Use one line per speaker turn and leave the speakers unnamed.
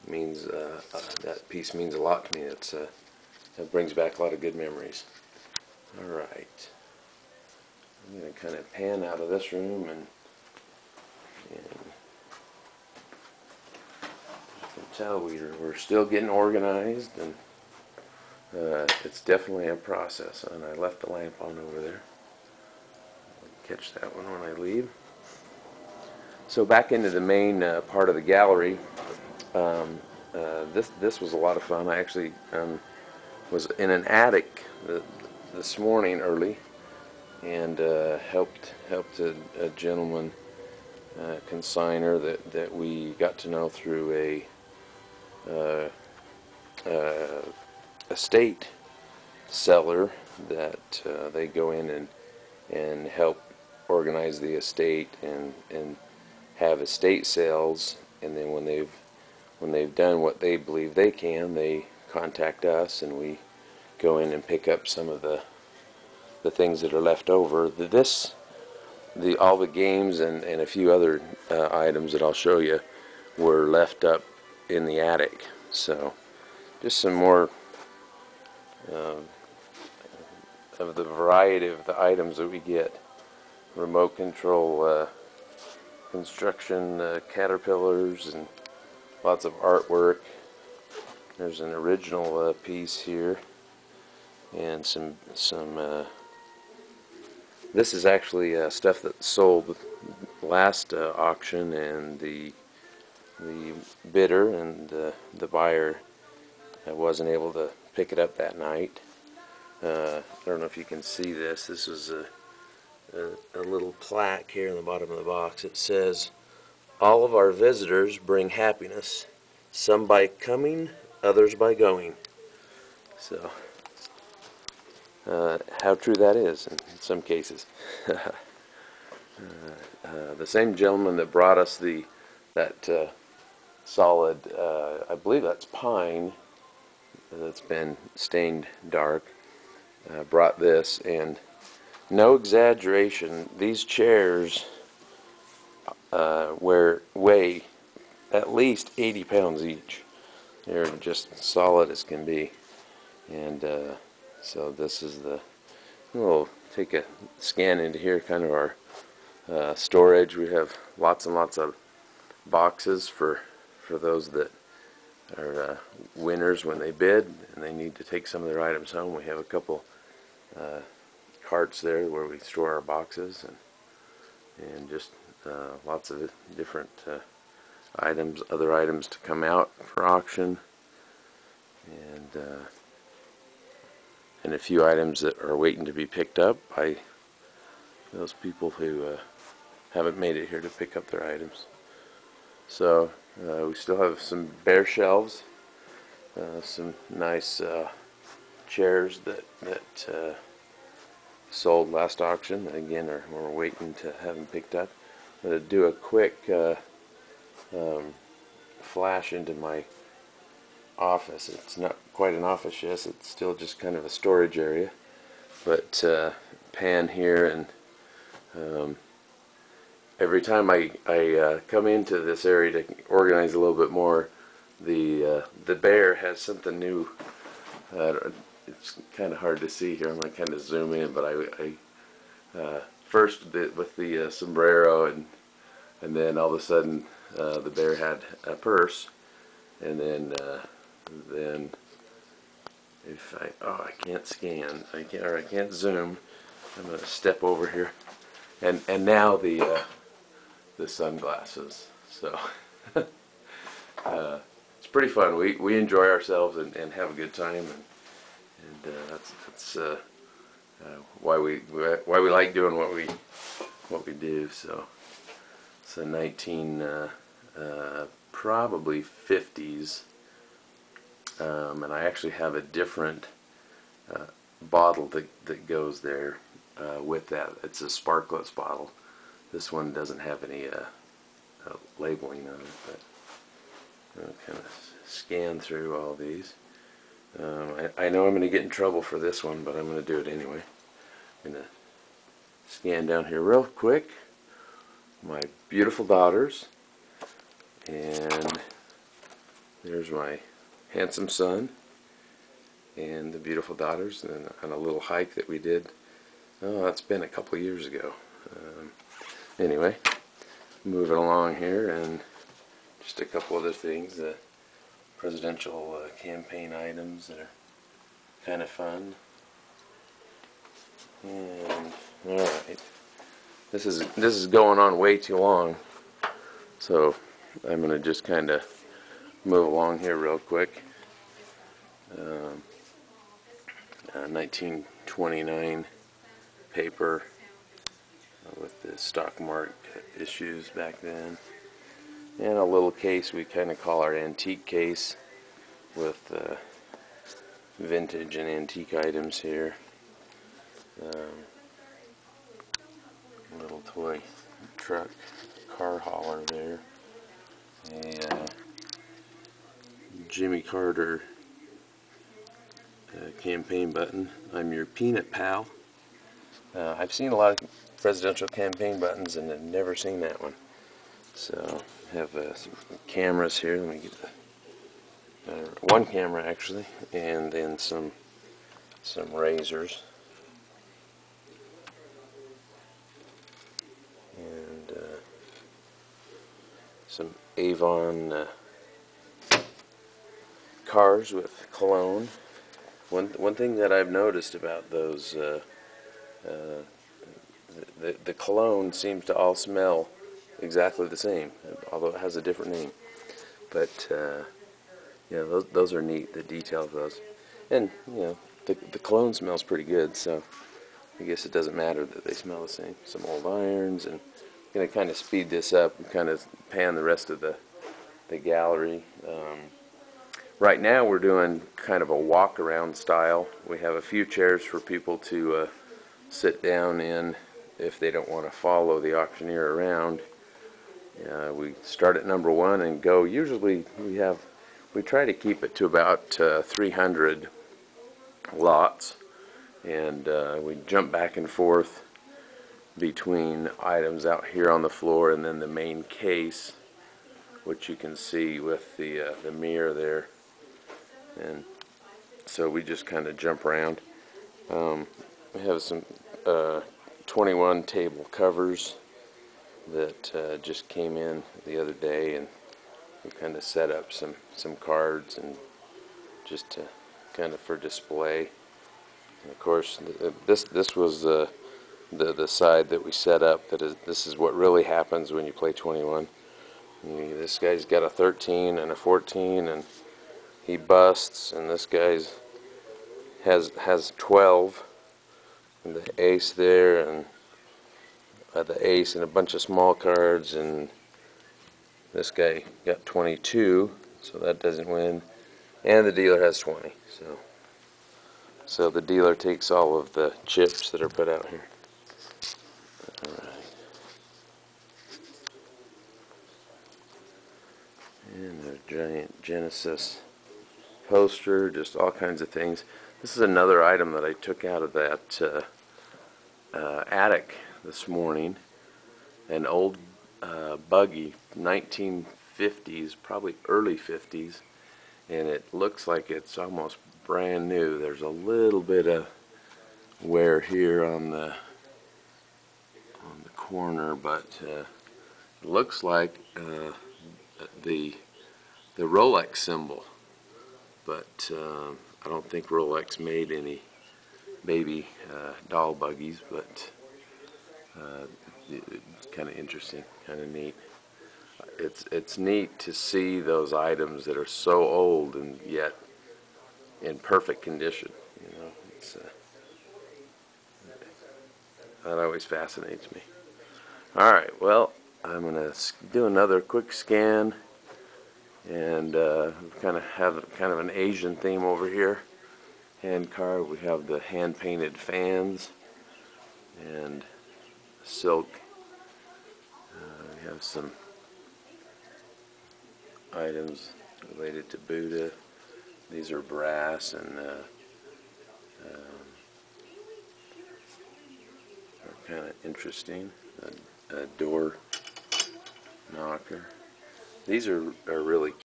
means that piece means a lot to me. It brings back a lot of good memories. All right, I'm going to kind of pan out of this room, and you can tell we're still getting organized, and it's definitely a process. And I left the lamp on over there. I'll catch that one when I leave. So back into the main part of the gallery. This was a lot of fun. I actually was in an attic this morning early, and helped a gentleman, consigner that we got to know through a estate seller that they go in and help organize the estate and have estate sales, and then when they've done what they believe they can, they contact us and we go in and pick up some of the things that are left over. All the games and a few other items that I'll show you were left up in the attic. So just some more of the variety of the items that we get. Remote control construction caterpillars, and lots of artwork. There's an original piece here, and some this is actually stuff that sold last auction, and the bidder and the buyer wasn't able to pick it up that night. I don't know if you can see this. This was a little plaque here in the bottom of the box. It says, "All of our visitors bring happiness, some by coming, others by going." So, how true that is in some cases. The same gentleman that brought us that solid, I believe that's pine, that's been stained dark, brought this, and no exaggeration, these chairs weigh at least 80 pounds each. They're just solid as can be. And so this is we'll take a scan into here, kind of our storage. We have lots and lots of boxes for those that are winners when they bid and they need to take some of their items home. We have a couple carts there where we store our boxes, and just lots of different items, other items to come out for auction, and a few items that are waiting to be picked up by those people who haven't made it here to pick up their items. So we still have some bare shelves, some nice chairs that sold last auction. Again, we're waiting to have them picked up. I'm going to do a quick flash into my office. It's not quite an office yet. It's still just kind of a storage area. But pan here, and every time I come into this area to organize a little bit more, the bear has something new. It's kind of hard to see here. I'm going to kind of zoom in, but I first with the sombrero, and then all of a sudden the bear had a purse, and then if I can't scan, I can't zoom. I'm going to step over here, and now the sunglasses. So it's pretty fun. We enjoy ourselves and have a good time, and that's why we like doing what we do. So it's a probably 50s, and I actually have a different bottle that goes there with that. It's a Sparklets bottle. This one doesn't have any labeling on it, but I'll kind of scan through all these. I know I'm going to get in trouble for this one, but I'm going to do it anyway. I'm going to scan down here real quick. My beautiful daughters, and there's my handsome son and the beautiful daughters, and on a little hike that we did. Oh, that's been a couple of years ago. Anyway, moving along here, and just a couple other things, presidential campaign items that are kind of fun. And all right, this is going on way too long, so I'm going to just kind of move along here real quick. 1929 paper with the stock market issues back then, and a little case we kind of call our antique case with vintage and antique items here. Little toy truck, car hauler there, a Jimmy Carter campaign button. I'm your peanut pal. I've seen a lot of presidential campaign buttons and I've never seen that one. So I have some cameras here. Let me get one camera actually, and then some razors, and some Avon cars with cologne. One thing that I've noticed about those, the cologne seems to all smell exactly the same, although it has a different name. But yeah, those are neat, the detail of those. And you know, the cologne smells pretty good, so I guess it doesn't matter that they smell the same. Some old irons, and I'm going to kind of speed this up and kind of pan the rest of the gallery. Right now we're doing kind of a walk around style. We have a few chairs for people to sit down in if they don't want to follow the auctioneer around. We start at number 1 and go. Usually we try to keep it to about 300 lots, and we jump back and forth between items out here on the floor and then the main case, which you can see with the mirror there. And so we just kind of jump around. We have some 21 table covers that just came in the other day, and we kind of set up some cards and just to kind of for display. And of course, this was the side that we set up. This is what really happens when you play 21. This guy's got a 13 and a 14, and he busts, and this guy's has 12, and the ace there, and the ace and a bunch of small cards, and this guy got 22, so that doesn't win, and the dealer has 20. So the dealer takes all of the chips that are put out here. All right. And a giant Genesis poster, just all kinds of things. This is another item that I took out of that attic this morning. An old buggy, 1950s, probably early 50s, and it looks like it's almost brand new. There's a little bit of wear here on the corner, but it looks like the Rolex symbol, but I don't think Rolex made any baby doll buggies, but it's kind of interesting, kind of neat. It's neat to see those items that are so old and yet in perfect condition. You know, that always fascinates me. All right, well, I'm gonna do another quick scan, and kind of have kind of an Asian theme over here. Hand card. We have the hand painted fans and silk. We have some items related to Buddha. These are brass and are kind of interesting. A door knocker. These are really